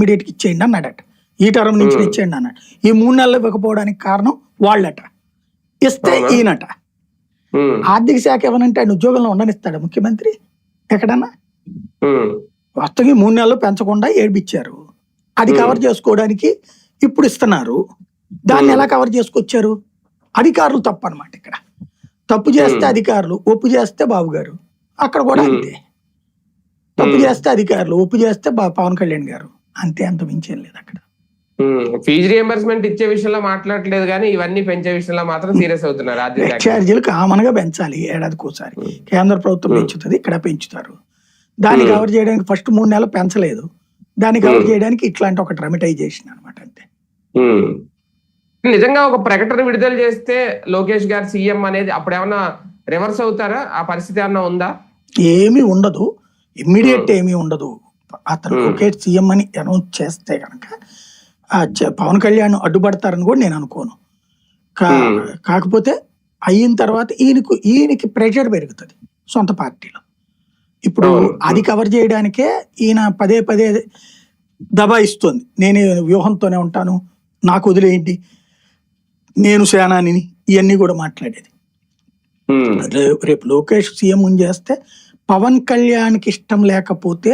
ఇమీడియట్గా ఇచ్చేయండి అన్నాడట. ఈ టర్మ్ నుంచి ఇచ్చేయండి అన్నాడు. ఈ 3 నెలలు ఇవ్వకపోవడానికి కారణం వాళ్ళట. ఇస్తే ఈయనట. ఆర్థిక శాఖ ఏమనంటే ఆయన ఉద్యోగంలో ఉండనిస్తాడు ముఖ్యమంత్రి ఎక్కడన్నా? వాస్తవంగా 3 నెలలు పెంచకుండా ఏడిపించారు. అది కవర్ చేసుకోవడానికి ఇప్పుడు ఇస్తున్నారు. దాన్ని ఎలా కవర్ చేసుకొచ్చారు? అధికారులు తప్పు అనమాట. ఇక్కడ తప్పు చేస్తే అధికారులు, ఒప్పు చేస్తే బాబు గారు. అక్కడ కూడా అంతే. తప్పు చేస్తే అధికారులు, ఒప్పు చేస్తే పవన్ కళ్యాణ్ గారు. అంతే, అంత మించేం లేదు అక్కడ. ఫీజు రియంబర్స్మెంట్ ఇచ్చే విషయంలో మాట్లాడలేదు కానీ ఇవన్నీ పెంచే విషయంలో మాత్రం సీరియస్ అవుతున్నారు. ఛార్జీలు కామన్ గా పెంచాలి ఏడాదికోసారి. కేంద్ర ప్రభుత్వం పెంచుతుంది, ఇక్కడ పెంచుతారు. దాన్ని కవర్ చేయడానికి ఫస్ట్ 3 నెలలు పెంచలేదు. దాన్ని కవర్ చేయడానికి ఇట్లాంటి ఒక డ్రమటైజేషన్ అనమాట అంతే. నిజంగా ఒక ప్రకటన విడుదల చేస్తే లోకేష్ గారు సీఎం అనేది అప్పుడు ఏమన్నా రివర్స్ అవుతారా? ఆ పరిస్థితి ఏమన్నా ఉందా? ఏమీ ఉండదు, ఇమ్మీడియట్ ఏమీ ఉండదు. అతను లోకేష్ సీఎం అని అనౌన్స్ చేస్తే కనుక పవన్ కళ్యాణ్ అడ్డుపడతారని కూడా నేను అనుకోను. కాకపోతే అయిన తర్వాత ఈయనకి ప్రెషర్ పెరుగుతుంది సొంత పార్టీలో. ఇప్పుడు అది కవర్ చేయడానికే ఈయన పదే పదే దబాయిస్తుంది. నేను వ్యూహంతోనే ఉంటాను, నాకు వదిలేయండి, నేను సేనాని, ఇవన్నీ కూడా మాట్లాడేది. రేపు లోకేష్ సీఎం చేస్తే పవన్ కళ్యాణ్కి ఇష్టం లేకపోతే